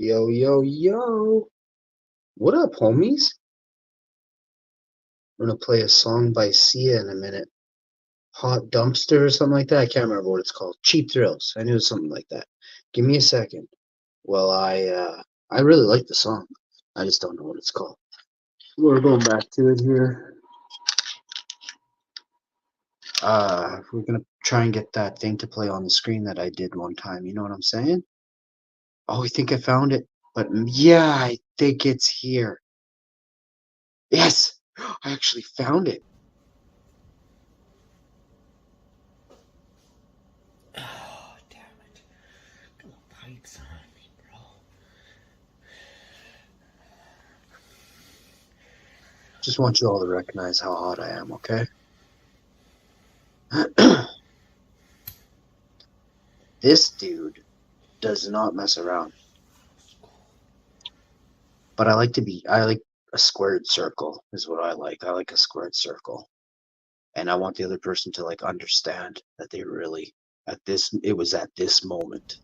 Yo, yo, yo. What up, homies? I'm gonna play a song by Sia in a minute. Hot Dumpster or something like that. I can't remember what it's called. Cheap Thrills. I knew it was something like that. Give me a second. Well, I really like the song. I just don't know what it's called. We're going back to it here. We're gonna try and get that thing to play on the screen that I did one time. You know what I'm saying? Oh, I think I found it. But yeah, I think it's here. Yes, I actually found it. Oh, damn it. Got the pipes on me, bro. Just want you all to recognize how hot I am, okay? This dude does not mess around. But I like a squared circle is what I like. I like a squared circle. And I want the other person to like understand that they really it was at this moment.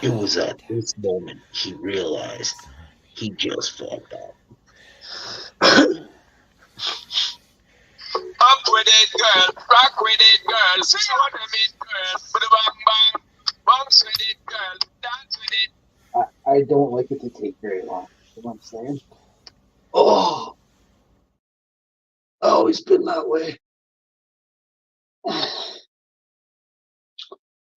It was Oh, at damn this it. moment he realized Pipes on me. he just fucked up. Up with it, girl. Rock with it, girl. See what I mean, girl. Put a bang bang. Bounce with it, girl. Dance with it. I don't like it to take very long. You know what I'm saying? Oh, always been that way.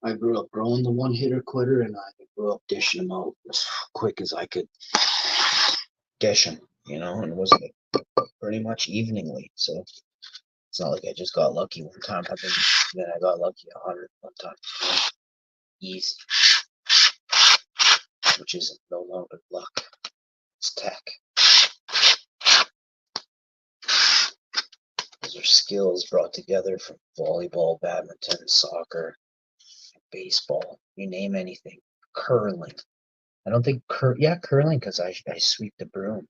I grew up growing the one hitter quitter, and I grew up dishing them out as quick as I could dish them, and it was like pretty much eveningly. So it's not like I just got lucky one time. Then I got lucky 100 one time. Easy, which is no longer luck. It's tech. Those are skills brought together from volleyball, badminton, soccer, baseball. You name anything. Curling. I don't think curling because I sweep the broom.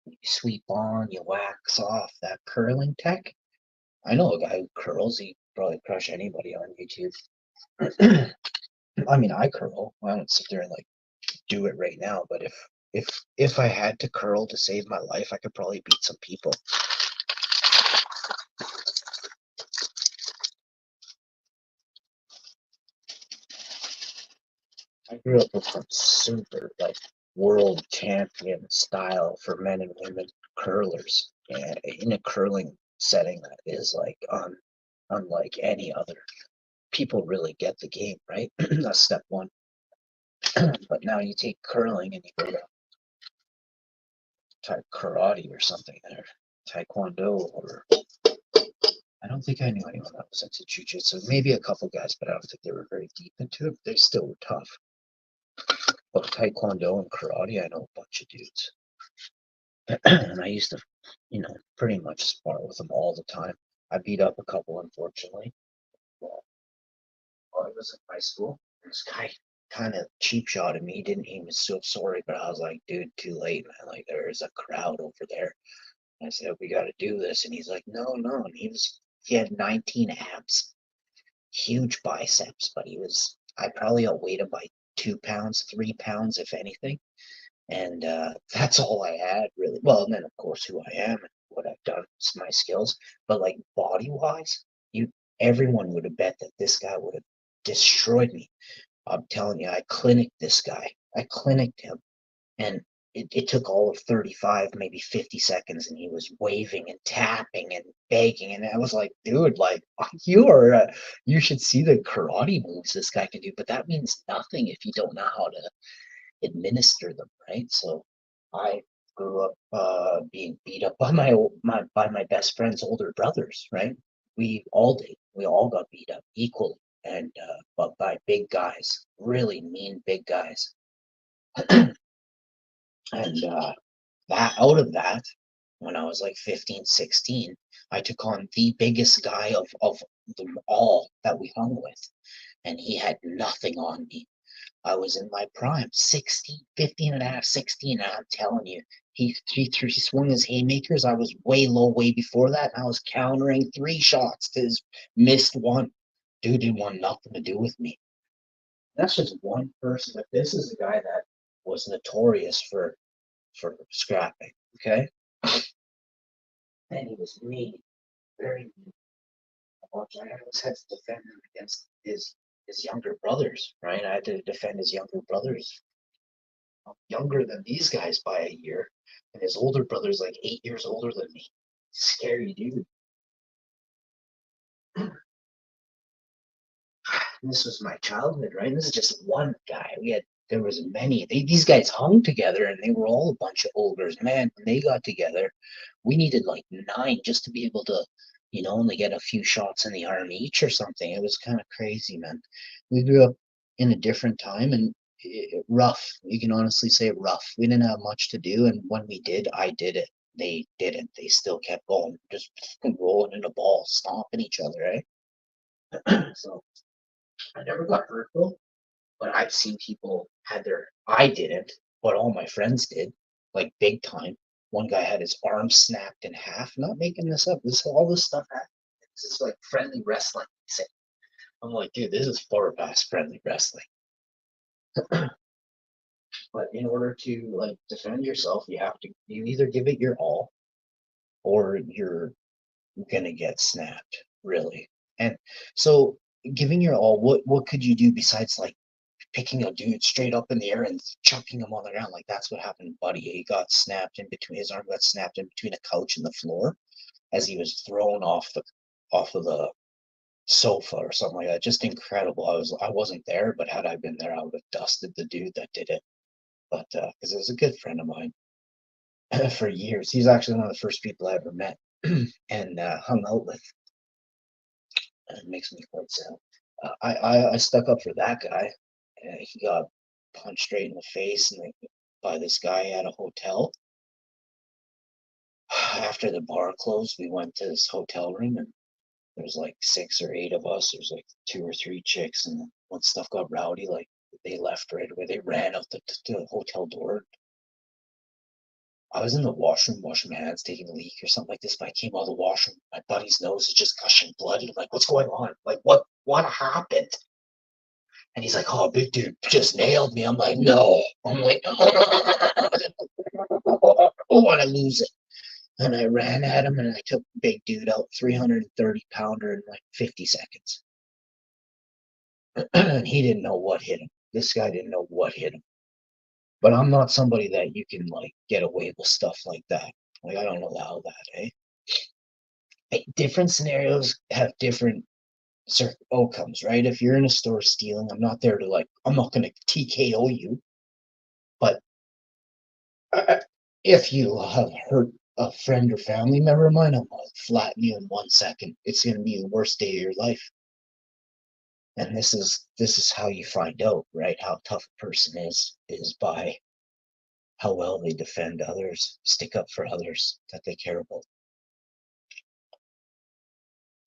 You sweep on, you wax off. That curling tech. I know a guy who curls. He probably crush anybody on YouTube. I mean, I curl. I don't sit there and like do it right now, but if I had to curl to save my life, I could probably beat some people. I grew up with some super like world champion style for men and women curlers in a curling setting that is like unlike any other. People really get the game, right? That's step one. But now you take curling and you go to karate or something there, taekwondo, or I don't think I knew anyone that was into jujitsu. Maybe a couple guys, but I don't think they were very deep into it. They still were tough. But taekwondo and karate, I know a bunch of dudes. And I used to, pretty much spar with them all the time. I beat up a couple, unfortunately. Well, while I was in high school, this guy kind of cheap shot at me. He was so sorry, but I was like, dude, too late, man. Like, there's a crowd over there. And I said, we got to do this. And he's like, no, no. And he had 19 abs, huge biceps, but I probably outweighed him by 2 pounds, 3 pounds, if anything. And that's all I had, really. Well, and then of course who I am and what I've done, my skills. But like body wise, everyone would have bet that this guy would have destroyed me. I'm telling you, I clinicked this guy. I clinicked him, and it took all of 35, maybe 50 seconds, and he was waving and tapping and begging, and I was like, dude, like you should see the karate moves this guy can do, but that means nothing if you don't know how to administer them, right? So I grew up being beat up by my best friend's older brothers, right? We all did. We all got beat up equally, and but by big guys, really mean big guys. And that out of that, when I was like 15, 16, I took on the biggest guy of them all that we hung with, and he had nothing on me. I was in my prime, 16, 15 and a half, 16. And I'm telling you, he swung his haymakers. I was way low, way before that. And I was countering 3 shots to his missed one. Dude didn't want nothing to do with me. That's just one person, but this is a guy that was notorious for scrapping. Okay, and he was mean, very mean. I always had to defend him against his younger brothers, right? I had to defend his younger brothers. I'm younger than these guys by a year, and his older brother's like 8 years older than me. Scary dude. This was my childhood, right? This is just one guy. There was many. These guys hung together, and they were all a bunch of ogres. Man, when they got together, we needed like 9 just to be able to, only get a few shots in the arm each or something. It was kind of crazy, man. We grew up in a different time and rough. You can honestly say rough. We didn't have much to do, and when we did, I did it. They didn't. They still kept going, just rolling in the ball, stomping each other, right? So I never got hurt though, but I've seen people I didn't, but all my friends did, like big time. One guy had his arm snapped in half. Not making this up. All this stuff happened. This is like friendly wrestling. I'm like, dude, this is far past friendly wrestling. But in order to like defend yourself, you either give it your all or you're gonna get snapped, really. And so giving your all, what could you do besides like picking a dude straight up in the air and chucking him on the ground? Like that's what happened to Buddy. He got snapped in between, his arm got snapped in between a couch and the floor as he was thrown off of the sofa or something like that. Just incredible. I wasn't there, but had I been there, I would have dusted the dude that did it. But because it was a good friend of mine for years. He's actually one of the first people I ever met and hung out with. It makes me quite sad. I stuck up for that guy. He got punched straight in the face by this guy at a hotel. After the bar closed, we went to this hotel room and there was like 6 or 8 of us. There's like 2 or 3 chicks, and when stuff got rowdy, like they left right away. They ran out the hotel door. I was in the washroom washing my hands, taking a leak or something like this, but I came out of the washroom. My buddy's nose is just gushing blood. And I'm like, what's going on? Like, what happened? And he's like, oh, big dude just nailed me. I'm like, no. I'm like, oh, I want to lose it. And I ran at him and I took big dude out, 330 pounder in like 50 seconds. And he didn't know what hit him. This guy didn't know what hit him. But I'm not somebody that you can like get away with stuff like that. Like I don't allow that, different scenarios have different outcomes, right? If you're in a store stealing, I'm not there to I'm not going to TKO you. But if you have hurt a friend or family member of mine, I'm going to flatten you in 1 second. It's going to be the worst day of your life. And this is how you find out, right? How tough a person is by how well they defend others, stick up for others that they care about.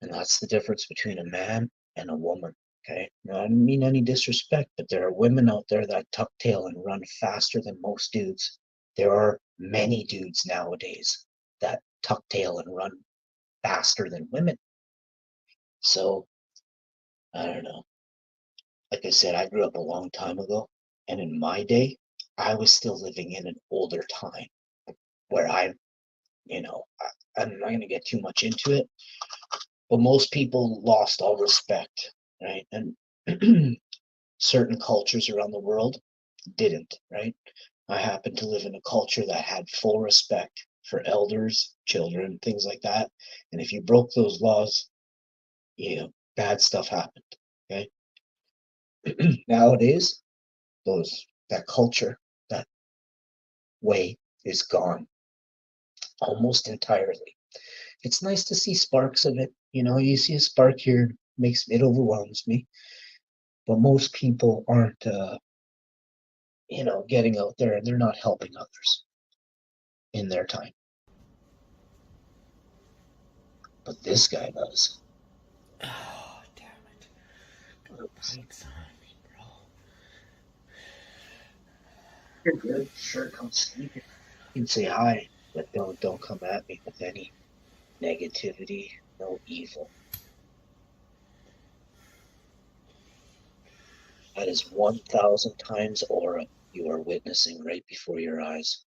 And that's the difference between a man and a woman. Okay. Now, I don't mean any disrespect, but there are women out there that tuck tail and run faster than most dudes. There are many dudes nowadays that tuck tail and run faster than women. So, I don't know. Like I said, I grew up a long time ago, and in my day, I was still living in an older time where I'm not going to get too much into it, but most people lost all respect, right? And certain cultures around the world didn't, right? I happened to live in a culture that had full respect for elders, children, things like that. And if you broke those laws, bad stuff happened. Okay. Nowadays, that culture, that way is gone almost entirely. It's nice to see sparks of it. You see a spark here, it overwhelms me. But most people aren't getting out there and they're not helping others in their time. But this guy does. Oh, damn it. Got the pipes on me, bro. You're good. Sure, come speak. You can say hi, but don't come at me with any negativity, no evil. That is 1,000 times aura you are witnessing right before your eyes.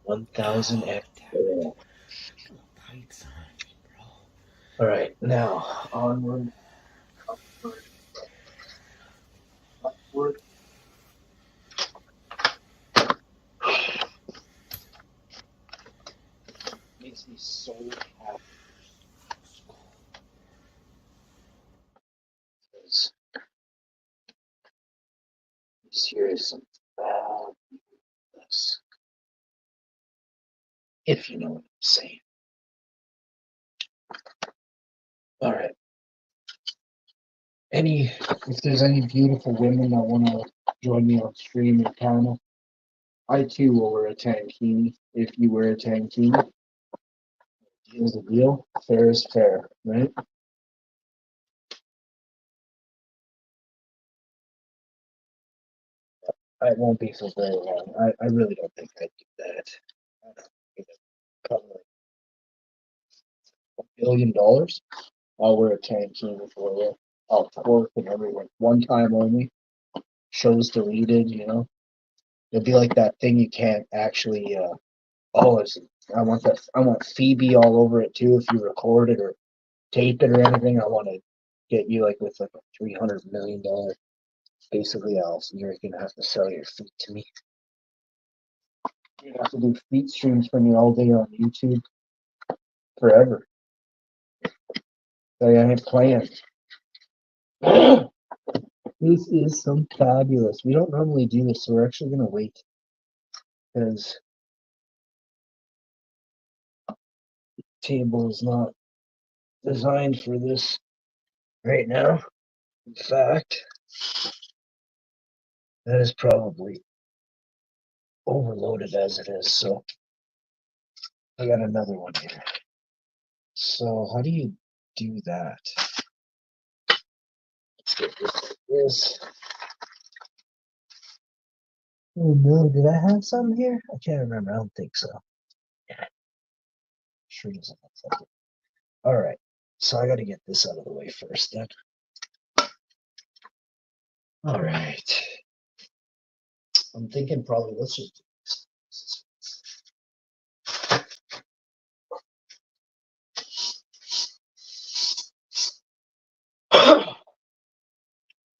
One thousand Oh, X damn it. aura. Got little pipes on me, bro. All right, now onward, upward, upward. Makes me so happy because this here is some bad news, if you know what I'm saying. All right. If there's any beautiful women that want to join me on stream or panel, I too will wear a tankini. If you wear a tankini, deal's a deal. Fair is fair, right? I won't be for very long. I really don't think I'd do that. I don't think I'd cover $1 billion. I'll wear a tankini for you. I'll twerk and everything. One time only. Shows deleted, you know. It'll be like that thing you can't actually oh it's I want that I want Phoebe all over it too if you record it or tape it or anything. I want to get you like with like a $300 million. Basically, Allison, you're gonna have to sell your feet to me. You're gonna have to do feet streams for me all day on YouTube forever. So I have plans. This is some fabulous. We don't normally do this, so we're actually gonna wait because the table is not designed for this right now. In fact, that is probably overloaded as it is. So I got another one here. So how do you do that? Let's get this like this. Oh no, did I have some here? I can't remember. I don't think so. Yeah, sure doesn't look like it. All right, so I got to get this out of the way first then. All right, I'm thinking probably let's just do this.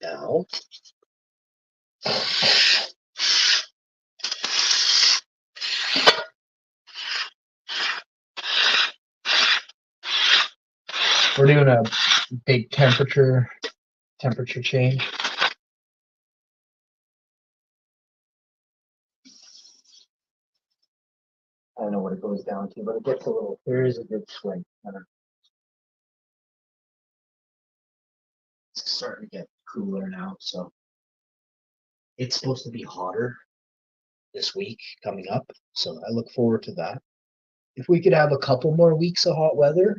Now, we're doing a big temperature change. I don't know what it goes down to, but it gets a little. There is a good swing. It's starting to get cooler now, so it's supposed to be hotter this week coming up. So I look forward to that. If we could have a couple more weeks of hot weather,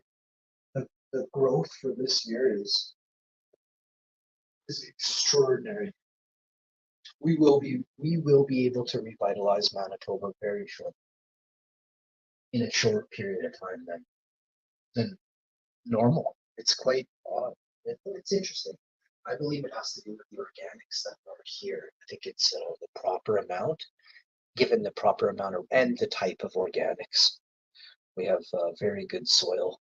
the growth for this year is extraordinary. We will be able to revitalize Manitoba very short in a short period of time than normal. It's quite odd. It's interesting. I believe it has to do with the organics that are here. I think it's the proper amount, given the proper amount of and the type of organics. We have very good soil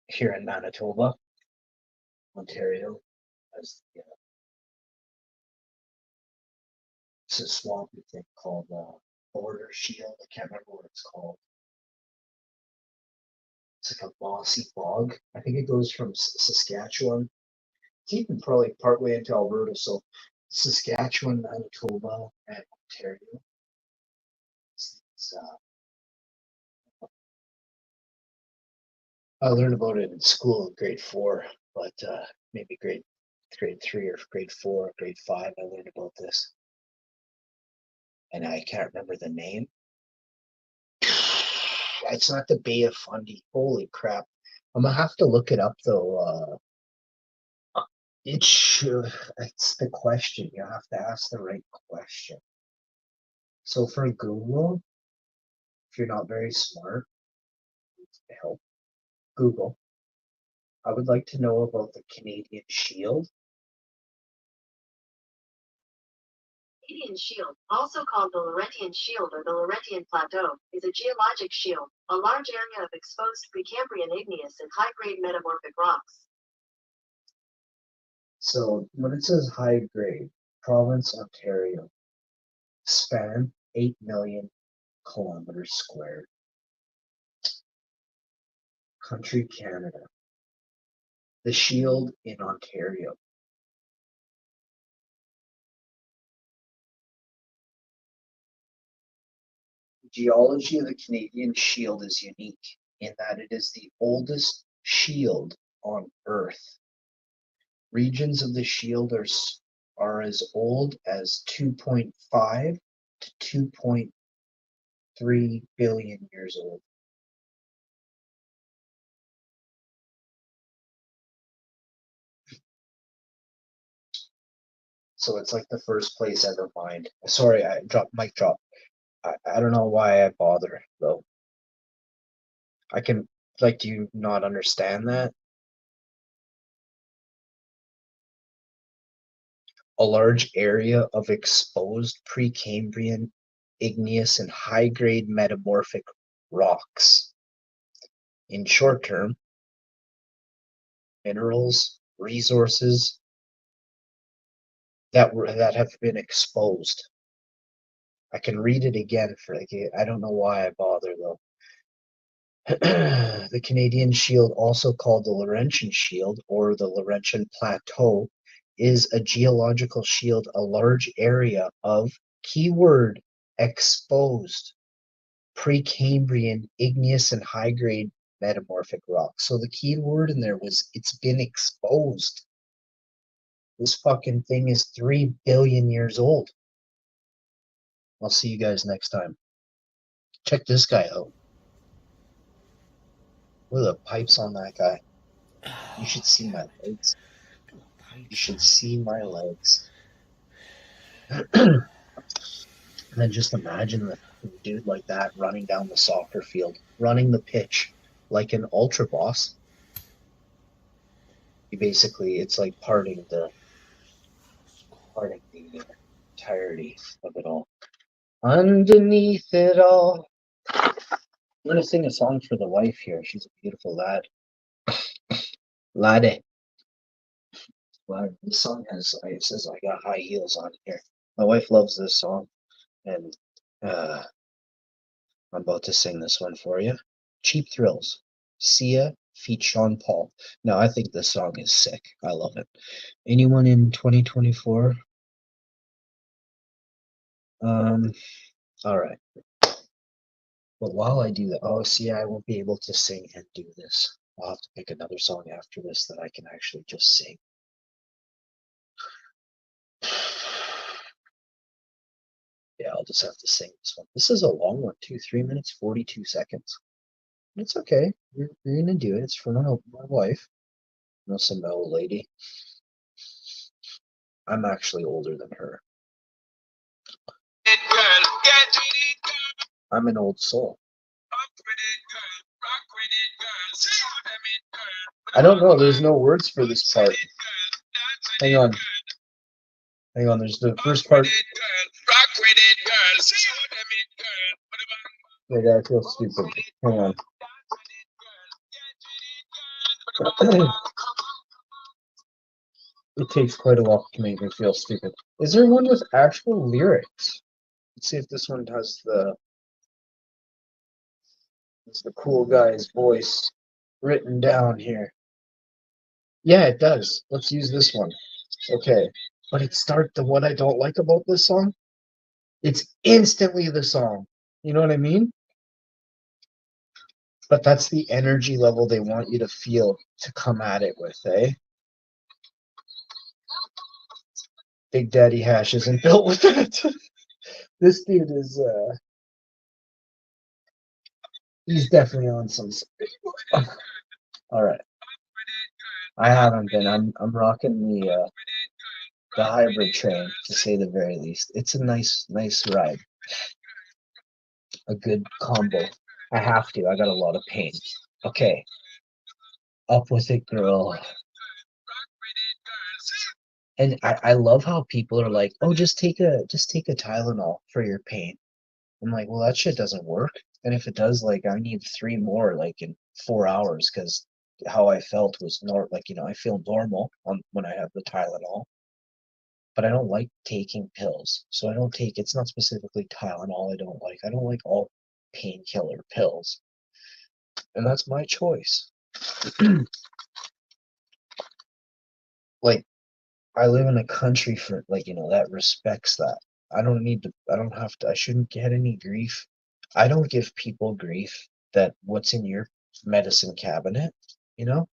here in Manitoba, Ontario, as it's a swampy thing called Border Shield. I can't remember what it's called. It's like a mossy bog. I think it goes from Saskatchewan. It's even probably partway into Alberta. So Saskatchewan, Manitoba, and Ontario. It's, I learned about it in school in grade 4, but maybe grade 3 or grade 4 or grade 5. I learned about this, and I can't remember the name. It's not the Bay of Fundy. Holy crap! I'm gonna have to look it up though. It should. It's the question. You have to ask the right question. So for Google, if you're not very smart, help. Google. I would like to know about the Canadian Shield. Canadian Shield, also called the Laurentian Shield or the Laurentian Plateau, is a geologic shield, a large area of exposed Precambrian igneous and high-grade metamorphic rocks. So when it says high grade, province Ontario, span 8 million kilometers squared. Country Canada. The Shield in Ontario. Geology of the Canadian Shield is unique in that it is the oldest shield on Earth. Regions of the shield are as old as 2.5 to 2.3 billion years old. So it's like the first place ever mined. Sorry, I dropped mic drop. I don't know why I bother though. I can like, do you not understand that? A large area of exposed Precambrian igneous and high-grade metamorphic rocks. In short term, minerals, resources that have been exposed. I can read it again for like, I don't know why I bother though. The Canadian Shield, also called the Laurentian Shield or the Laurentian Plateau, is a geological shield, a large area of, keyword, exposed Precambrian igneous and high-grade metamorphic rocks. So the key word in there was it's been exposed. This fucking thing is 3 billion years old. I'll see you guys next time. Check this guy out. Look at the pipes on that guy. You should see my legs. You should see my legs. And then just imagine the dude like that running down the soccer field, running the pitch like an ultra boss. You basically, it's like parting the entirety of it all. Underneath it all. I'm gonna sing a song for the wife here. She's a beautiful lad. Laddie. Well, this song it says I got high heels on here. My wife loves this song, and I'm about to sing this one for you. Cheap Thrills, Sia feat. Sean Paul. Now, I think this song is sick. I love it. Anyone in 2024? All right. But while I do that, oh, see, I won't be able to sing and do this. I'll have to pick another song after this that I can actually just sing. Yeah, I'll just have to sing this one. This is a long one, too. 3 minutes, 42 seconds. It's okay. You're gonna do it. It's for my wife. No, some old lady. I'm actually older than her. I'm an old soul. I don't know. There's no words for this part. Hang on. Hang on. There's the first part. Wait, I feel stupid. Hang on. It takes quite a while to make me feel stupid. Is there one with actual lyrics? Let's see if this one has the cool guy's voice written down here. Yeah, it does. Let's use this one. Okay. But what I don't like about this song, it's instantly the song. You know what I mean? But that's the energy level they want you to feel to come at it with, eh? Big Daddy Hash isn't built with that. This dude is, he's definitely on some. All right. I haven't been. I'm rocking the hybrid train, to say the very least. It's a nice ride. A good combo. I have to. I got a lot of pain. Okay. Up with it, girl. Rock with it, girl. See? And I love how people are like, oh, just take a Tylenol for your pain. I'm like, well, that shit doesn't work. And if it does, like, I need 3 more, like, in 4 hours, because how I felt was like, I feel normal when I have the Tylenol, but I don't like taking pills. So I don't take, it's not specifically Tylenol I don't like. I don't like all painkiller pills. And that's my choice. Like, I live in a country for, like, that respects that. I don't have to, I shouldn't get any grief. I don't give people grief that what's in your medicine cabinet, you know?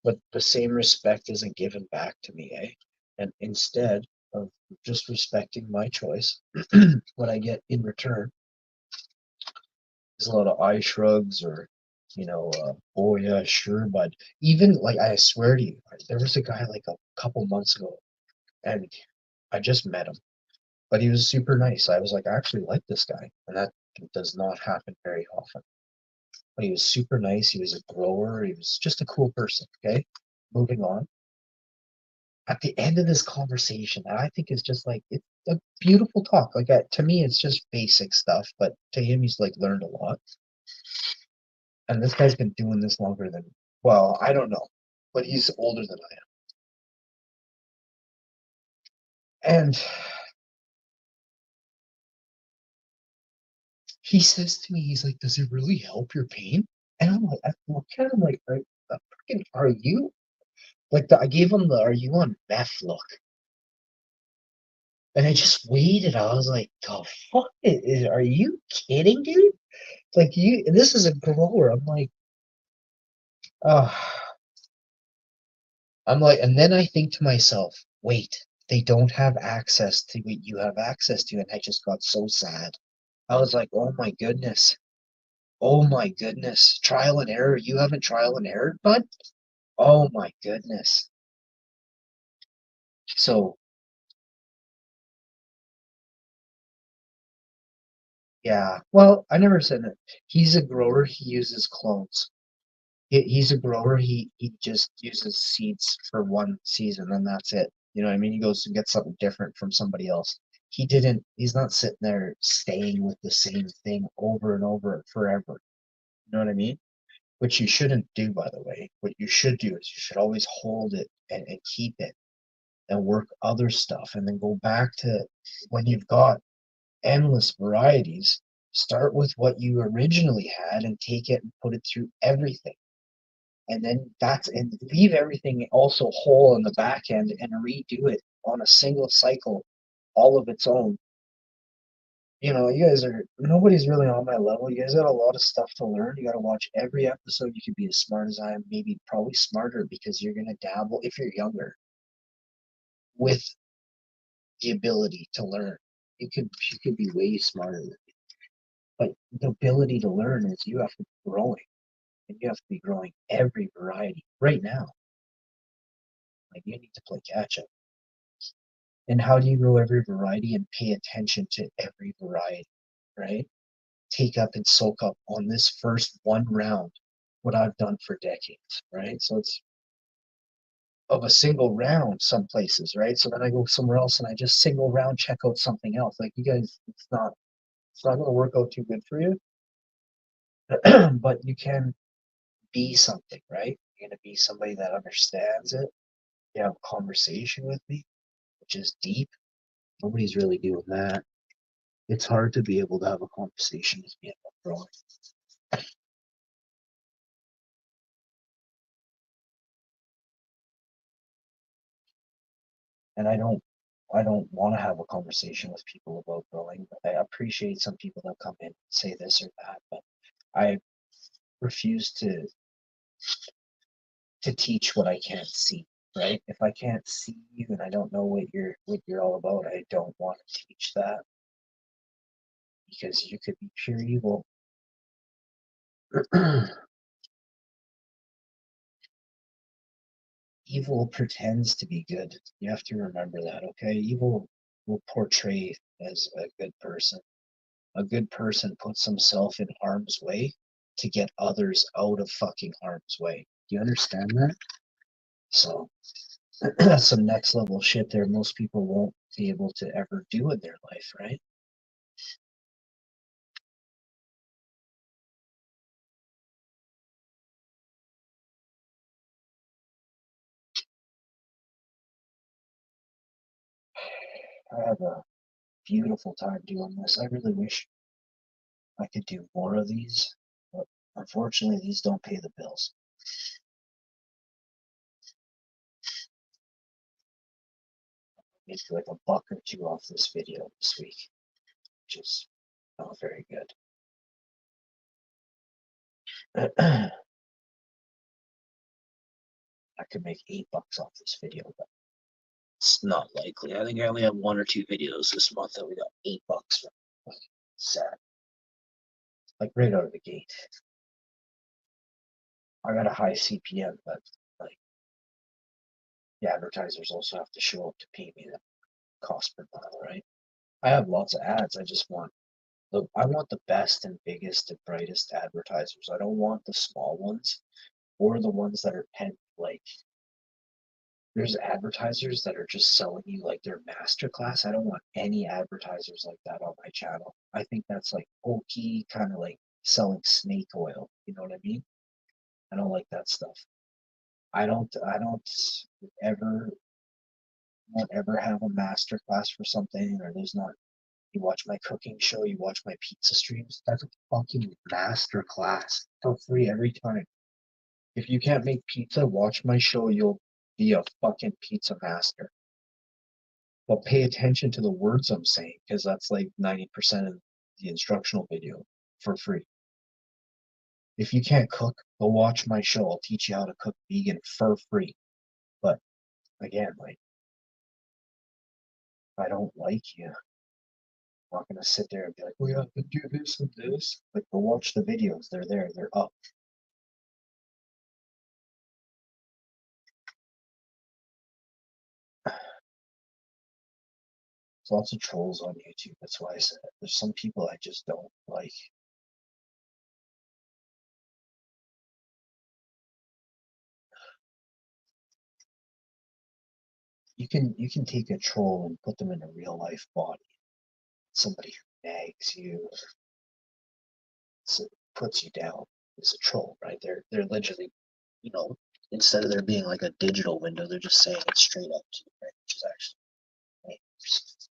But the same respect isn't given back to me, eh? And instead of just respecting my choice, what I get in return is a lot of eye shrugs or, oh yeah, sure, bud. Even, like, I swear to you, there was a guy like a couple months ago, and I just met him, but he was super nice. I was like, I actually like this guy, and that does not happen very often. But he was super nice. He was a grower. He was just a cool person. Okay, moving on. At the end of this conversation, that I think is just like it's a beautiful talk. Like to me, it's just basic stuff, but to him, he's like learned a lot. And this guy's been doing this longer than, well, I don't know, but he's older than I am. And he says to me, he's like, "Does it really help your pain?" And I'm like, I look at him like, are you? Like, I gave him the, "Are you on meth?" look. And I just waited. I was like, "The fuck? Are you kidding, dude? Like, this is a grower." I'm like, oh. I'm like, and then I think to myself, wait, they don't have access to what you have access to. And I just got so sad. I was like, oh my goodness. Oh my goodness. Trial and error. You haven't trial and error, bud? Oh my goodness. So, yeah. Well, I never said that. He's a grower. He uses clones. He's a grower. He just uses seeds for one season and that's it. You know what I mean? He goes and gets something different from somebody else. He's not sitting there staying with the same thing over and over forever. You know what I mean? Which you shouldn't do, by the way. What you should do is you should always hold it and keep it and work other stuff and then go back to when you've got endless varieties, start with what you originally had and take it and put it through everything. And then and leave everything also whole in the back end and redo it on a single cycle, all of its own. You guys nobody's really on my level. You guys got a lot of stuff to learn. You got to watch every episode. You could be as smart as I am, maybe probably smarter because you're going to dabble, if you're younger, with the ability to learn. You could be way smarter than me. But the ability to learn is you have to be growing. And you have to be growing every variety right now. Like you need to play catch up. And how do you grow every variety and pay attention to every variety, right? Take up and soak up on this first one round what I've done for decades, right? So it's of a single round some places, right? So then I go somewhere else and I just single round check out something else. Like you guys, it's not going to work out too good for you, but you can be something, right? You're going to be somebody that understands it. You have a conversation with me, which is deep. Nobody's really doing that. It's hard to be able to have a conversation with me about growing. And I don't want to have a conversation with people about growing. But I appreciate some people that come in and say this or that, but I refuse to teach what I can't see. Right? If I can't see you and I don't know what you're all about, I don't want to teach that because you could be pure evil. Evil pretends to be good. You have to remember that, okay? Evil will portray as a good person. A good person puts himself in harm's way to get others out of fucking harm's way. you understand that? So that's some next level shit there most people won't be able to ever do in their life, right? I have a beautiful time doing this. I really wish I could do more of these, but unfortunately, these don't pay the bills. Maybe like a buck or two off this video this week, which is not very good. I could make $8 off this video, but it's not likely. I think I only have 1 or 2 videos this month that we got $8 from. Like, sad. Like right out of the gate. I got a high CPM, but like the advertisers also have to show up to pay me the cost per mile, right? I have lots of ads. I just want I want the best and biggest and brightest advertisers. I don't want the small ones or the ones that are like there's advertisers that are just selling you like their masterclass. I don't want any advertisers like that on my channel. I think that's like hokey, kind of like selling snake oil. You know what I mean? I don't like that stuff. I don't ever won't ever have a master class for something, or there's not. You watch my cooking show, you watch my pizza streams. That's a fucking master class for free every time. If you can't make pizza, watch my show. You'll be a fucking pizza master. But pay attention to the words I'm saying, because that's like 90% of the instructional video for free. If you can't cook, go watch my show. I'll teach you how to cook vegan for free. But again, like, I don't like you. I'm not gonna sit there and be like, we have to do this and this. Like, go watch the videos. They're there. They're up. There's lots of trolls on YouTube. That's why I said it. There's some people I just don't like. You can take a troll and put them in a real life body. Somebody who nags you, so puts you down is a troll, right? They're literally, you know, instead of there being like a digital window, they're just saying it straight up to you, right? Which is actually dangerous.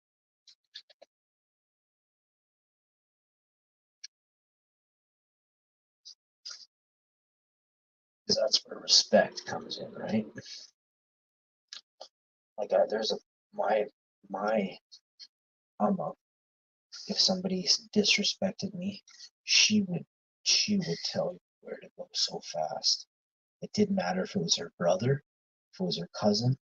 Because that's where respect comes in, right? Like there's a my if somebody disrespected me, she would tell you where to go so fast. It didn't matter if it was her brother, if it was her cousin.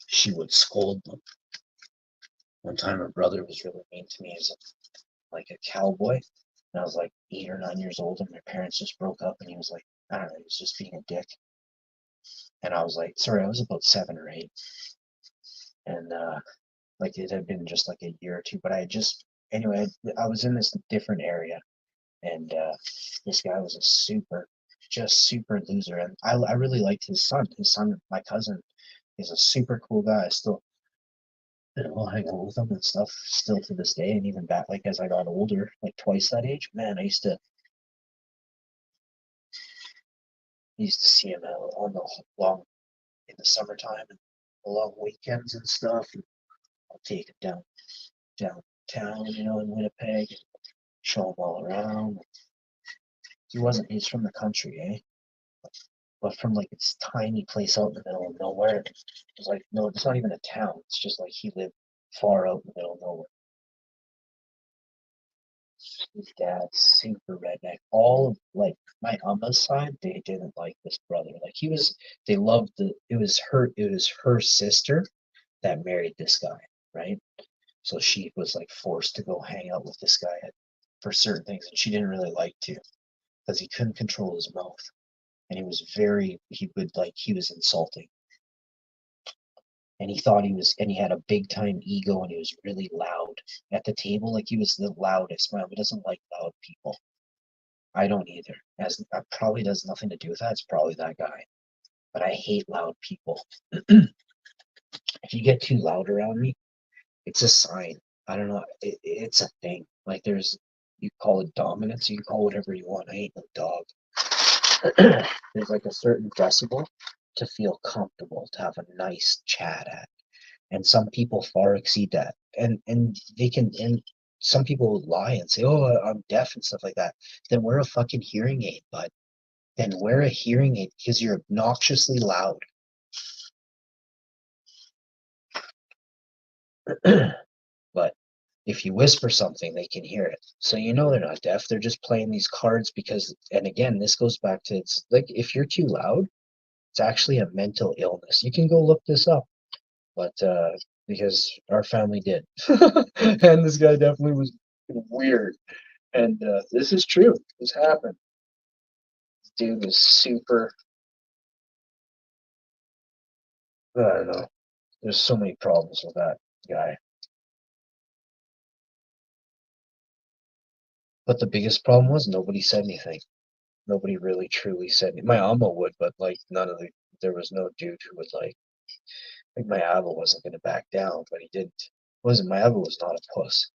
She would scold them. One time her brother was really mean to me as like a cowboy. And I was like 8 or 9 years old and my parents just broke up and he was like, I don't know, he was just being a dick. And I was like, sorry, I was about 7 or 8. And like it had been just like a year or two, but anyway, I was in this different area and this guy was just super loser. And I really liked his son. His son, my cousin, is a super cool guy. I still hang out with him and stuff still to this day. And even back, like as I got older, like twice that age, man, I used to see him on the long in the summertime and the long weekends and stuff. And I'll take him downtown, you know, in Winnipeg, and show him all around. He's from the country, eh? But from like this tiny place out in the middle of nowhere. It's like, no, it's not even a town. It's just like he lived far out in the middle of nowhere. His dad's super redneck. All of like my Umma's side, they didn't like this brother. Like they loved it was her sister that married this guy, right? So she was like forced to go hang out with this guy for certain things, and she didn't really like to because he couldn't control his mouth. And he was insulting. And he thought and he had a big time ego and he was really loud at the table. Like he was the loudest. My mom doesn't like loud people. I don't either. As that probably does nothing to do with that. It's probably that guy. But I hate loud people. If you get too loud around me, it's a sign. I don't know. It's a thing. Like you call it dominance. You can call it whatever you want. I ain't no dog. There's like a certain decibel to feel comfortable, to have a nice chat at. And some people far exceed that. And they can, and some people will lie and say, "Oh, I'm deaf" and stuff like that. Then wear a fucking hearing aid, bud. Then wear a hearing aid because you're obnoxiously loud. But if you whisper something, they can hear it. So you know they're not deaf. They're just playing these cards because, and again, this goes back to, it's like if you're too loud, it's actually a mental illness. You can go look this up. But because our family did. And this guy definitely was weird. And this is true. This happened. This dude was super, I don't know. There's so many problems with that guy. But the biggest problem was nobody said anything. Nobody really truly said anything. My Amma would, but like there was no dude who would like my Abba wasn't going to back down, but he didn't. Wasn't my Abba was not a puss.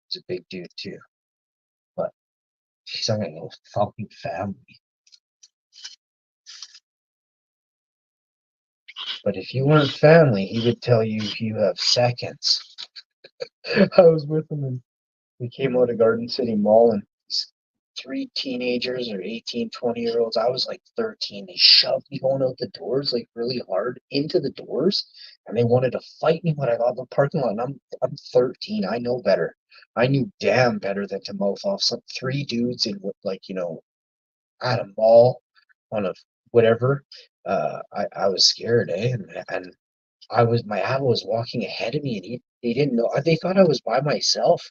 He's a big dude too. But he's not going to fucking family. But if you weren't family, he would tell you you have seconds. I was with him and we came out of Garden City Mall and these 3 teenagers or 18, 20-year-olds. I was like 13. They shoved me going out the doors like really hard into the doors and they wanted to fight me when I got in the parking lot. And I'm 13. I know better. I knew damn better than to mouth off some 3 dudes in like, at a mall on a whatever. I was scared, and my Abba was walking ahead of me, and he didn't know. They thought I was by myself.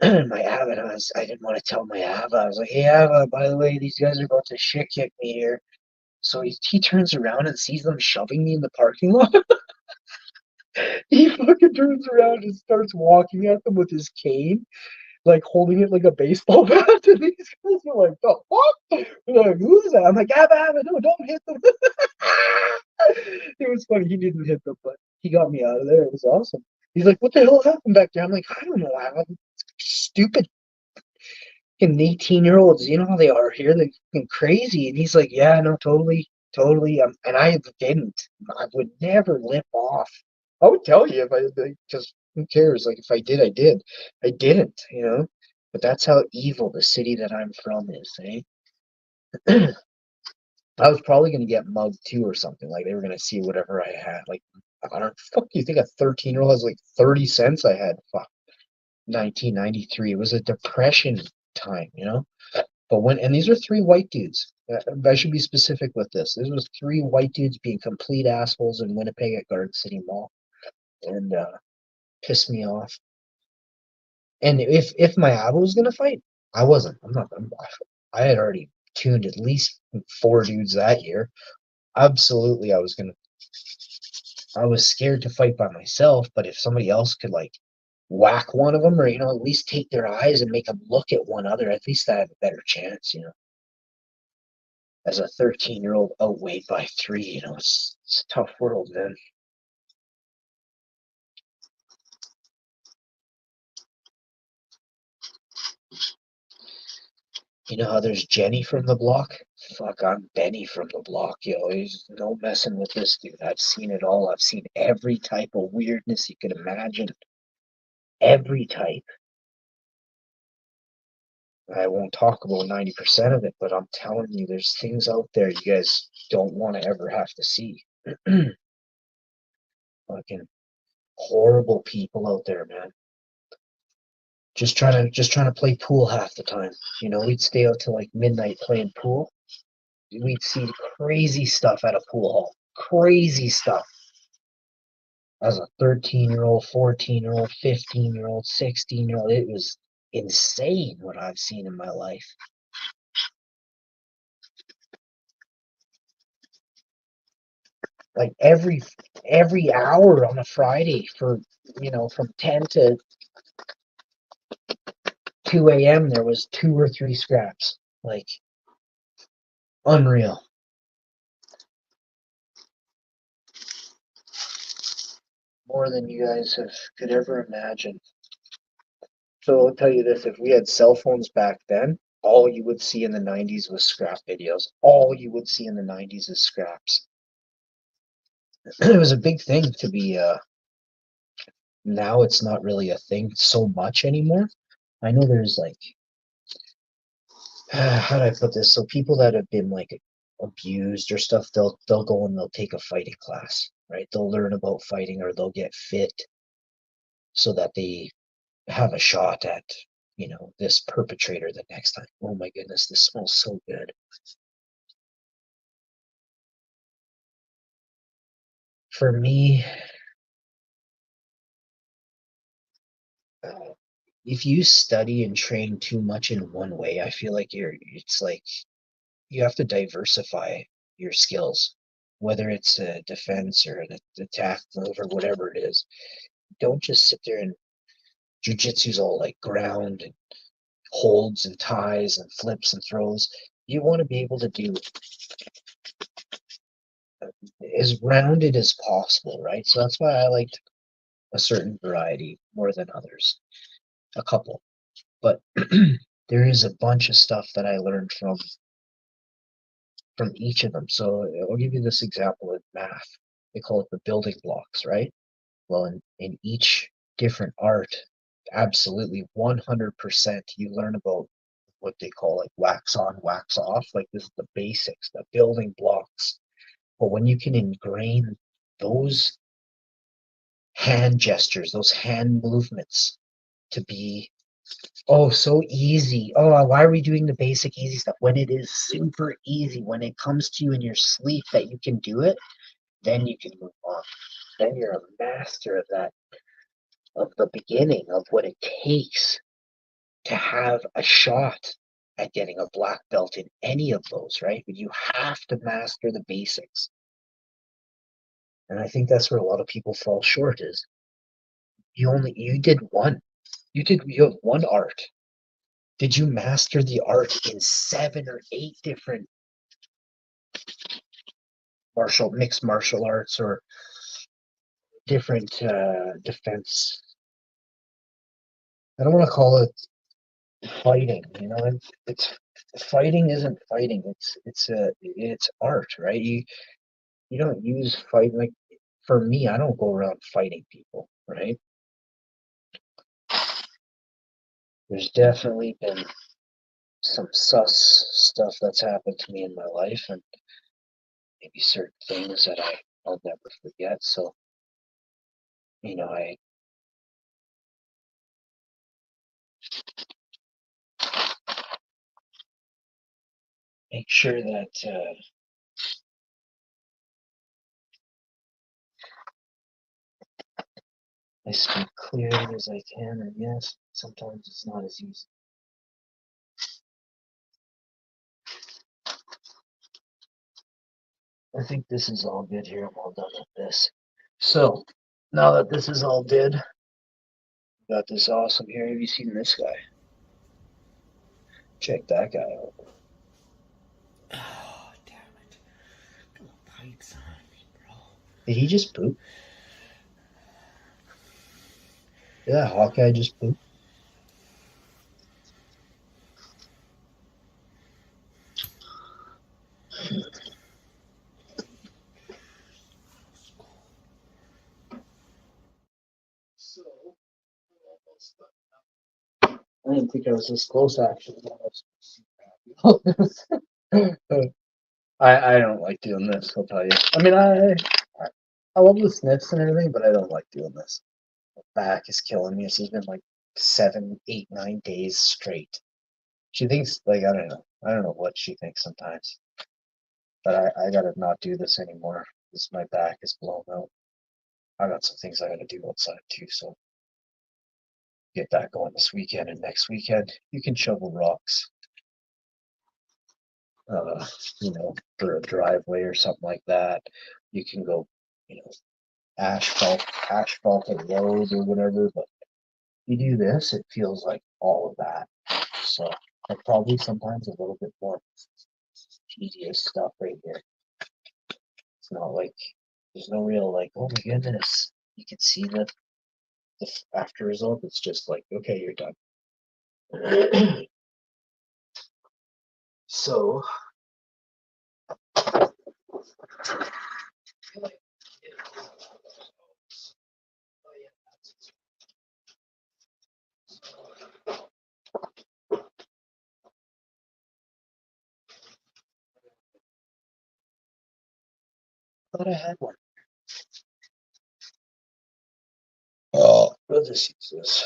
My Abba, and I didn't want to tell my Abba. I was like, "Hey, Abba, by the way, these guys are about to shit kick me here." So he turns around and sees them shoving me in the parking lot. He fucking turns around and starts walking at them with his cane, like holding it like a baseball bat. And these guys are like, "The fuck?" They're like, "Who's that?" I'm like, Abba, no, don't hit them. It was funny. He didn't hit them, but he got me out of there. It was awesome. He's like, "What the hell happened back there?" I'm like, "I don't know, Abba. Stupid fucking 18-year-olds. You know how they are here. They're fucking crazy." And he's like, "Yeah, no, totally, totally." And I didn't. I would never lip off. I would tell you if I did, because who cares? Like if I did, I did. I didn't, But that's how evil the city that I'm from is, eh? I was probably gonna get mugged too or something. Like they were gonna see whatever I had. Like I don't fuck you think a 13-year-old has like 30 cents I had? Fuck. 1993. It was a depression time, But and these are 3 white dudes. I should be specific with this. This was 3 white dudes being complete assholes in Winnipeg at Garden City Mall, and pissed me off. And if my Abba was gonna fight, I wasn't. I'm not. I had already tuned at least 4 dudes that year. Absolutely, I was scared to fight by myself, but if somebody else could like whack one of them or at least take their eyes and make them look at one other, at least I have a better chance, as a 13-year-old outweighed by 3, it's a tough world, man. You know how there's Jenny from the block? Fuck, I'm Benny from the block, There's no messing with this dude. I've seen it all. I've seen every type of weirdness you can imagine. Every type. I won't talk about 90% of it, but I'm telling you, there's things out there you guys don't want to ever have to see. Fucking horrible people out there, man. Just trying to play pool half the time. We'd stay out till like midnight playing pool. We'd see crazy stuff at a pool hall. Crazy stuff. As a 13-year-old, 14-year-old, 15-year-old, 16-year-old, it was insane what I've seen in my life. Like every hour on a Friday for from 10 2 a.m. there was 2 or 3 scraps. Like, unreal. More than you guys could ever imagine. So I'll tell you this, if we had cell phones back then, all you would see in the 90s was scrap videos. All you would see in the 90s is scraps. It was a big thing to be, now it's not really a thing so much anymore. I know there's like, how do I put this? So people that have been like abused or stuff, they'll go and they'll take a fighting class, right? They'll learn about fighting or they'll get fit so that they have a shot at, this perpetrator the next time. Oh my goodness, this smells so good. For me, if you study and train too much in one way, I feel like it's like you have to diversify your skills, whether it's a defense or an attack move or whatever it is. Don't just sit there and jujitsu's all like ground and holds and ties and flips and throws. You want to be able to do as rounded as possible, right? So that's why I liked a certain variety more than others. A couple. But there is a bunch of stuff that I learned from each of them. So I'll give you this example with math. They call it the building blocks, right? Well, in each different art, absolutely 100% you learn about what they call like wax on, wax off. Like this is the basics, the building blocks. But when you can ingrain those hand gestures, those hand movements to be so easy. Oh, why are we doing the basic easy stuff when it is super easy? When it comes to you in your sleep that you can do it, then you can move on. Then you're a master of that, of the beginning of what it takes to have a shot at getting a black belt in any of those, right? But you have to master the basics. And I think that's where a lot of people fall short is you did one. You have one art. Did you master the art in 7 or 8 different mixed martial arts or different defense? I don't want to call it fighting. It's fighting isn't fighting. It's art, right? You don't use fight like, for me. I don't go around fighting people, right? There's definitely been some sus stuff that's happened to me in my life, and maybe certain things that I'll never forget. So, I make sure that I speak clearly as I can, and yes, sometimes it's not as easy. I think this is all good here. I'm all done with this. So, now that this is all did, got this awesome here. Have you seen this guy? Check that guy out. Oh, damn it. Got little pipes on me, bro. Did he just poop? Did that Hawkeye just poop? I didn't think I was this close, actually. I don't like doing this, I'll tell you. I mean, I love the sniffs and everything, but I don't like doing this. My back is killing me. This has been like 7, 8, 9 days straight. She thinks, like, I don't know. I don't know what she thinks sometimes. But I gotta not do this anymore because my back is blown out. I got some things I gotta do outside too, so get that going this weekend and next weekend. You can shovel rocks, for a driveway or something like that. You can go, asphalt a road or whatever. But you do this, it feels like all of that. So probably sometimes a little bit more tedious stuff right here. It's not like there's no real like, oh my goodness, you can see the after result. It's just like, okay, you're done. So thought I had one. Oh, we'll just use this.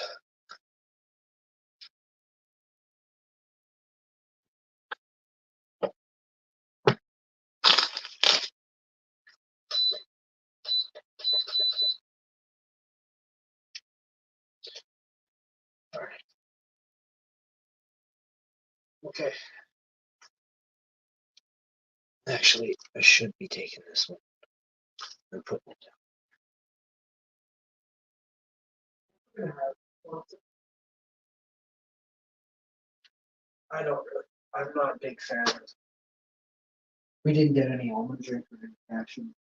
All right. Okay. Actually, I should be taking this one and putting it down. I don't really. I'm not a big fan of. We didn't get any almond drink or any action.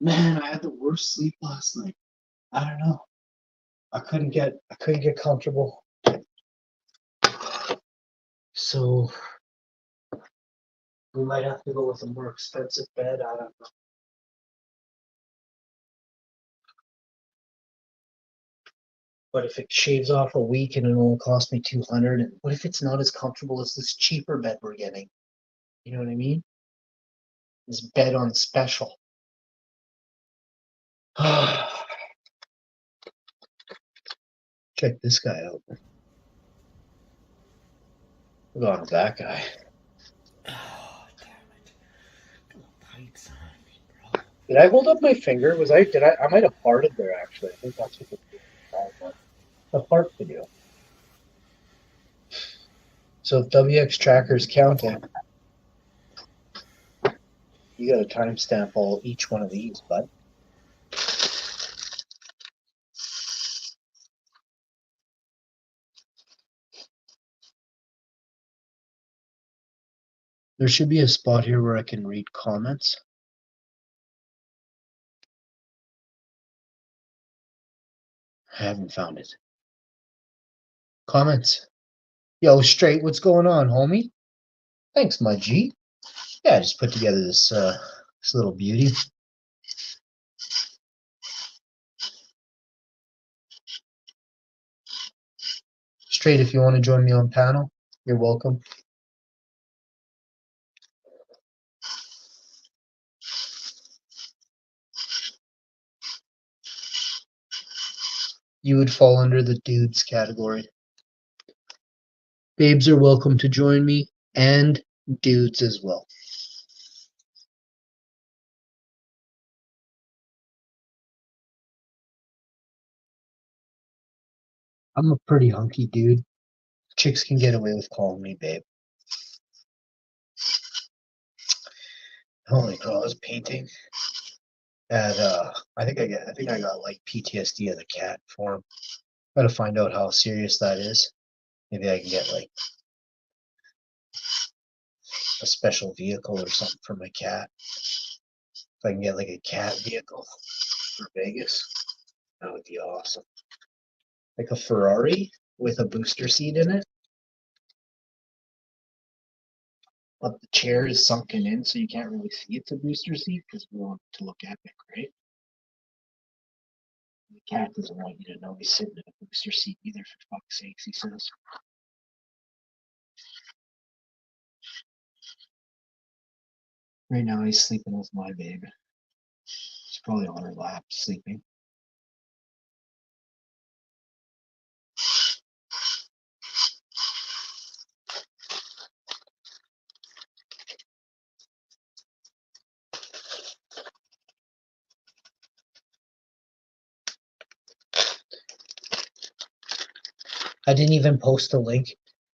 Man, I had the worst sleep last night. I don't know. I couldn't get comfortable. So we might have to go with a more expensive bed. I don't know. But if it shaves off a week and it only cost me 200, and what if it's not as comfortable as this cheaper bed we're getting? You know what I mean? This bed on special. Check this guy out. Look on that guy. Oh, damn it. Got little pipes on me, bro. Did I hold up my finger? I might have farted there actually. I think that's what the fart video. So if WX Tracker's counting, you got to timestamp each one of these, bud. There should be a spot here where I can read comments. I haven't found it. Comments. Yo, Straight, what's going on, homie? Thanks, my G. Yeah, I just put together this little beauty. Straight, if you want to join me on panel, you're welcome. You would fall under the dudes category. Babes are welcome to join me, and dudes as well. I'm a pretty hunky dude. Chicks can get away with calling me babe. Holy crow, I was painting. And I think I got like PTSD of the cat form. Gotta find out how serious that is. Maybe I can get like a special vehicle or something for my cat. If I can get like a cat vehicle for Vegas, that would be awesome. Like a Ferrari with a booster seat in it. But the chair is sunken in, so you can't really see it's a booster seat because we want it to look epic, right? The cat doesn't want you to know he's sitting in a booster seat either, for fuck's sakes, he says. Right now he's sleeping with my babe. She's probably on her lap sleeping. I didn't even post a link.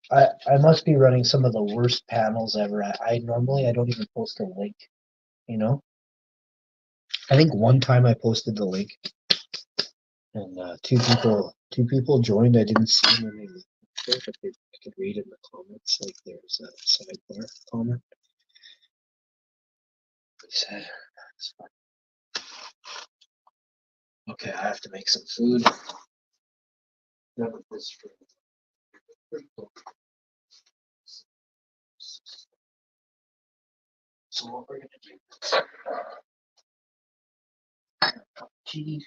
I must be running some of the worst panels ever. I normally I don't even post a link, you know? I think one time I posted the link and two people joined. I didn't see them when they left it, but I could read in the comments, like there's a sidebar comment. He said, "It's fine." Okay, I have to make some food. Done with this for pretty cool. So what we're gonna do is tea,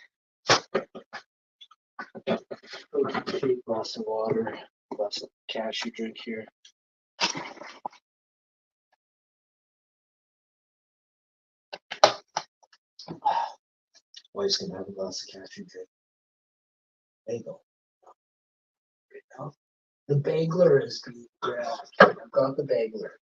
protein shake, glass of water, glass of cashew drink here. Wife's gonna have a glass of cashew drink. Bagel. Right now, the bagler is being grabbed. I've got the bagler.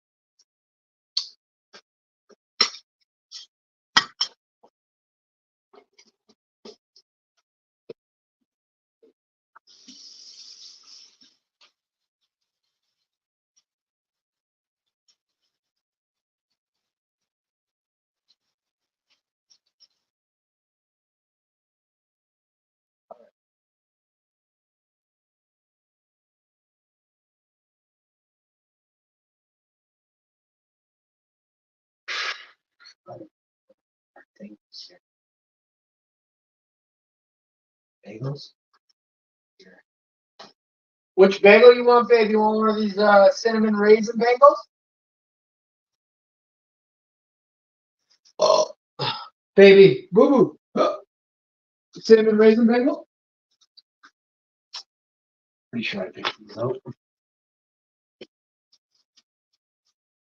Things here. Bagels. Here. Which bagel you want, babe? You want one of these cinnamon raisin bagels? Oh, baby, boo boo. Cinnamon raisin bagel? Pretty sure I picked these out.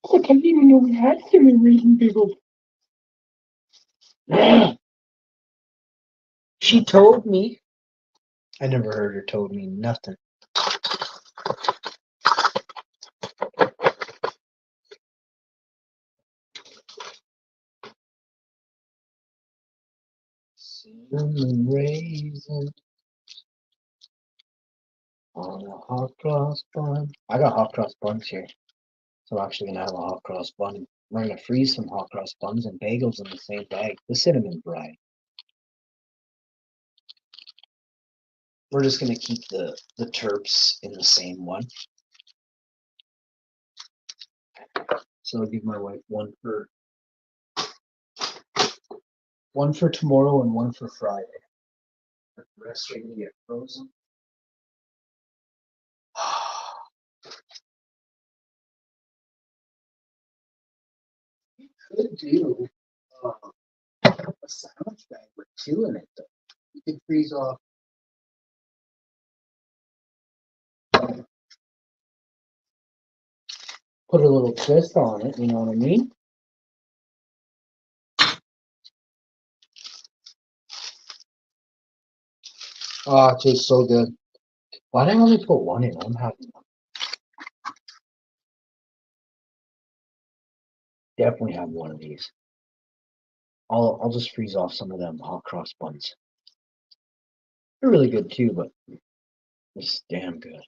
I didn't even know we had cinnamon raisin bagels. Yeah. She told me. I never heard her told me nothing. Cinnamon raisin on a hot cross bun. I got hot cross buns here. So I'm actually gonna have a hot cross bun. We're gonna freeze some hot cross buns and bagels in the same bag. The cinnamon variety. We're just gonna keep the terps in the same one. So I'll give my wife one for tomorrow and one for Friday. The rest are gonna get frozen. Could do a sandwich bag with two in it though. You could freeze off. Put a little twist on it, you know what I mean? Oh, it tastes so good. Why did I only put one in? I'm having one. Definitely have one of these. I'll just freeze off some of them hot cross buns. They're really good too, but it's damn good.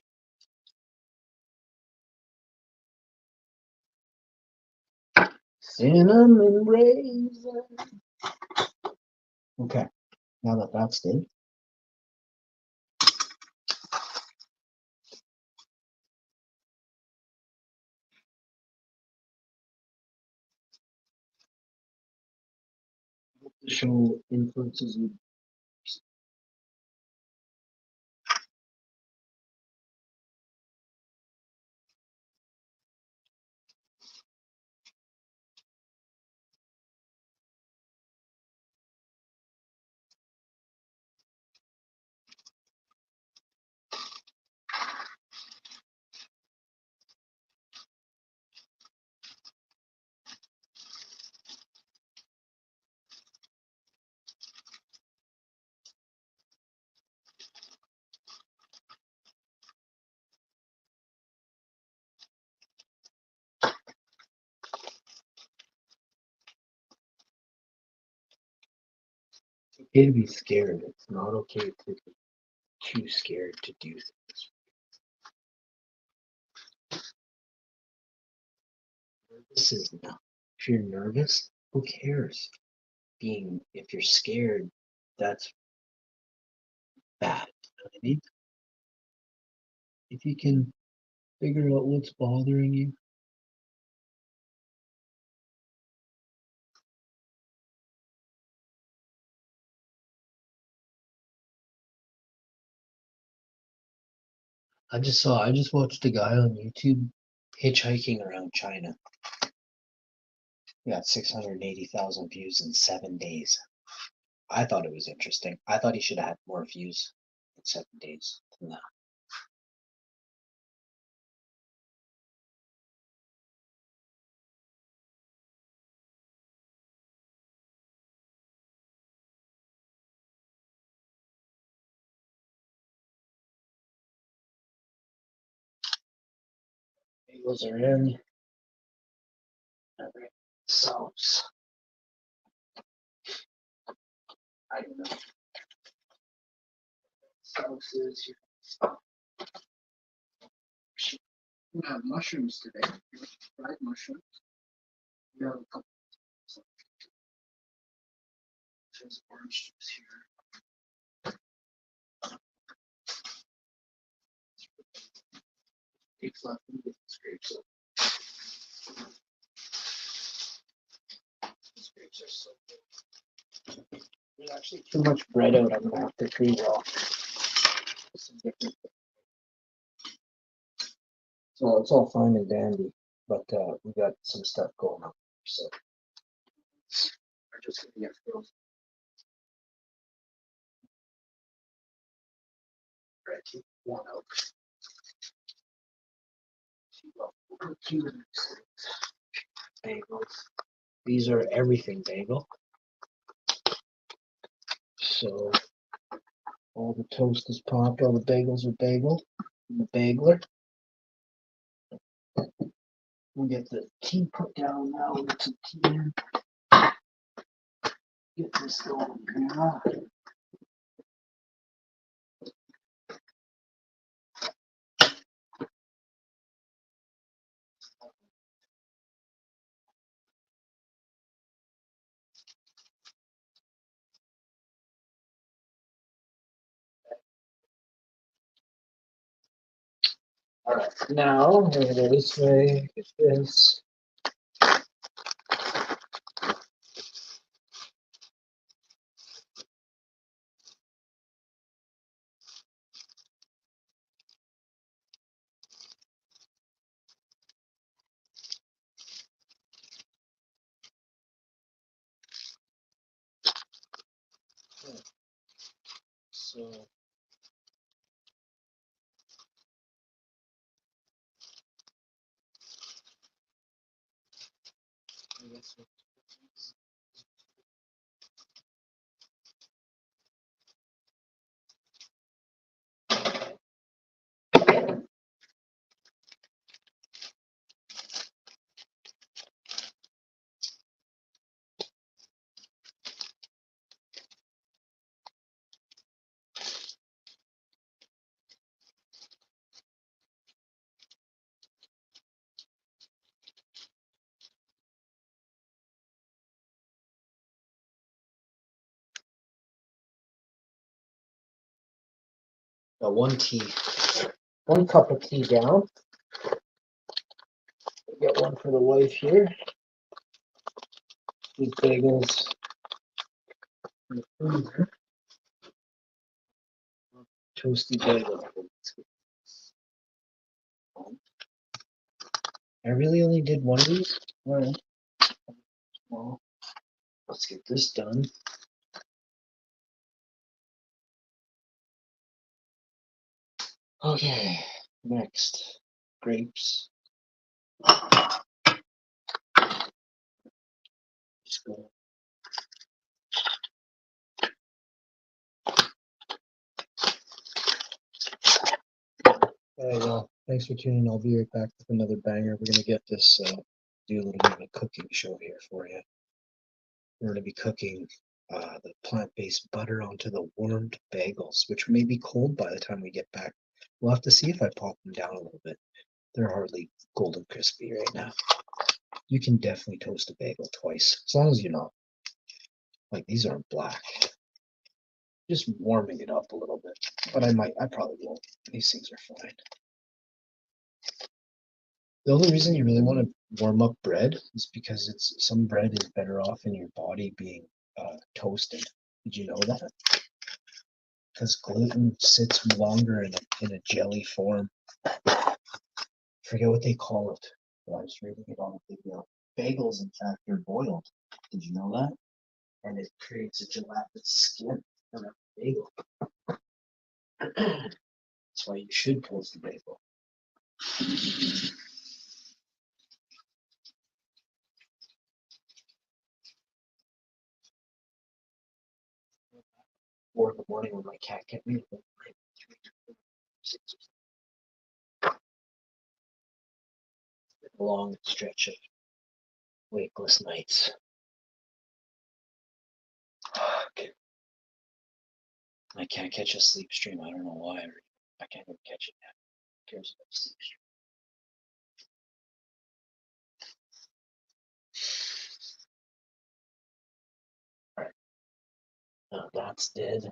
Cinnamon raisin. Okay, now that that's done. The show influences you. It's okay to be scared. It's not okay to be too scared to do things. This is not. If you're nervous, who cares? If you're scared, that's bad. You know what I mean? If you can figure out what's bothering you, I just watched a guy on YouTube hitchhiking around China. He got 680,000 views in 7 days. I thought it was interesting. I thought he should have had more views in 7 days than that. Bagels are in. Sauce. I don't know. Sauces. We have mushrooms today. Fried mushrooms. We have a couple. There's orange juice here. Takes left and gets grapes. These grapes are so good. There's actually too much bread out. I'm gonna have to freeze off. Some different. So it's all fine and dandy, but we got some stuff going on. So we're just gonna get frozen. Bread, keep one out. Bagels. These are everything bagel. So all the toast is popped, all the bagels are bagel. In the bagler. We'll get the tea put down now. We'll get some tea in. Get this going now. All right, now we're gonna go this way. Get this. So I guess Got one cup of tea down. Get one for the wife here. These bagels in the freezer. Toasty bagels. I really only did one of these. All right. Well, let's get this done. Okay, next, grapes. Just go. There you go. Thanks for tuning in. I'll be right back with another banger. We're gonna get this, do a little bit of a cooking show here for you. We're gonna be cooking the plant-based butter onto the warmed bagels, which may be cold by the time we get back. We'll have to see if I pop them down a little bit. They're hardly golden crispy right now. You can definitely toast a bagel twice, as long as you're not, like these aren't black. Just warming it up a little bit, but I probably won't. These things are fine. The only reason you really want to warm up bread is because some bread is better off in your body being toasted. Did you know that? Because gluten sits longer in a jelly form. Forget what they call it. I was reading it on a video. Bagels, in fact, are boiled. Did you know that? And it creates a gelatinous skin around the bagel. That's why you should toast a bagel. Four in the morning when my cat kept me up. A long stretch of wakeless nights. I can't catch a sleep stream. I don't know why. I can't even catch it now. Who cares about sleep stream? Alright. Now that's dead.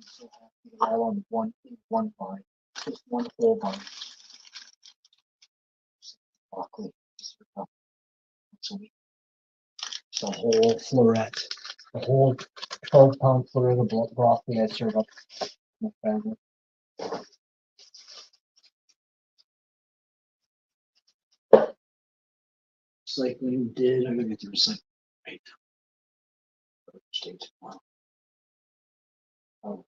So happy. All on one vine. Just one whole vine. Broccoli. So the whole floret. The whole 12-pound floret of broccoli I serve up to my family. Recycling did. I'm gonna get the recycling right. Wow. Oh,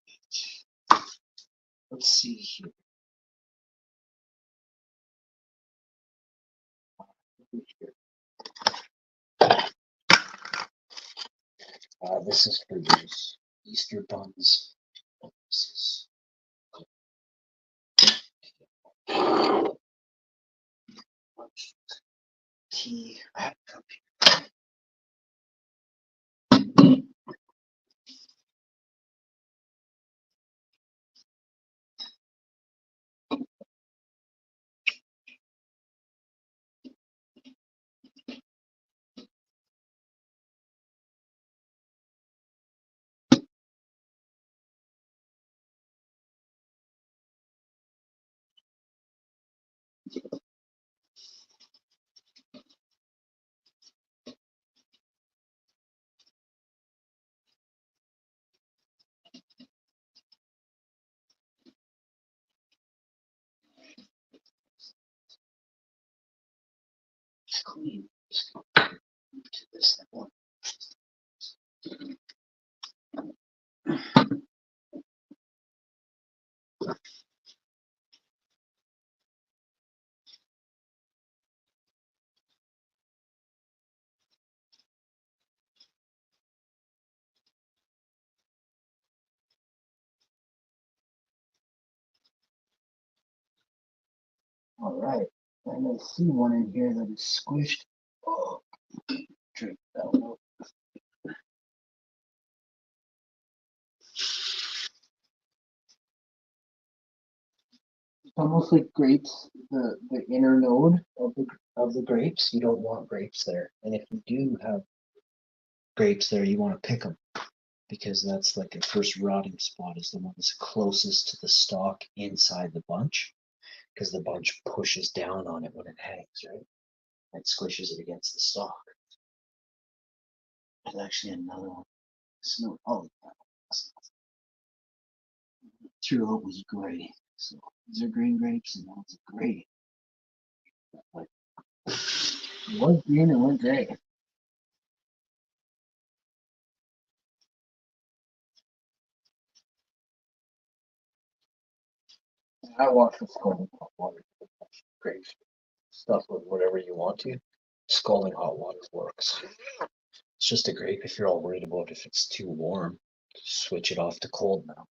let's see here. This is for these Easter buns. This is tea. I have a cup here. It's clean. Just go to this one. All right. And I see one in here that is squished. Oh, drink that one. almost like grapes, the inner node of the grapes. You don't want grapes there, and if you do have grapes there, you want to pick them because that's like the first rotting spot is the one that's closest to the stalk inside the bunch, because the bunch pushes down on it when it hangs, right? It squishes it against the stalk. There's actually another one. Snow. Oh, threw out was gray. So these are green grapes, and that's gray. Like, one green and one gray. I wash with scalding hot water. Grapes, stuff with whatever you want to. Scalding hot water works. It's just a grape if you're all worried about if it's too warm. Switch it off to cold now.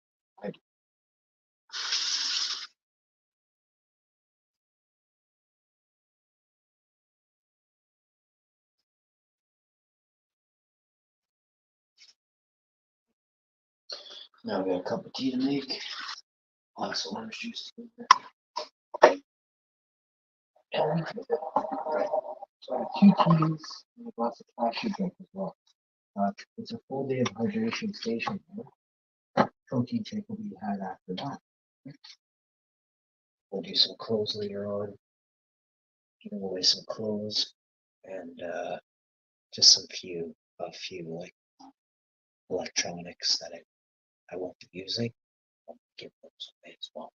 Now we got a cup of tea to make. Glass of orange juice to make. Right. So I have 2 teas and a glass of cashew drink as well. It's a full day of hydration station here. Protein shake will be had after that. We'll do some clothes later on. Give away some clothes and just a few like electronics that I won't be using. I'll give those away as well.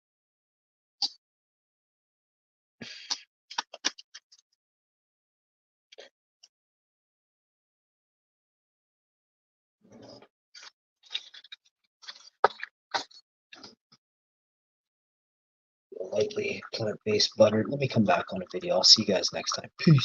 Lightly plant-based butter. Let me come back on a video. I'll see you guys next time. Peace.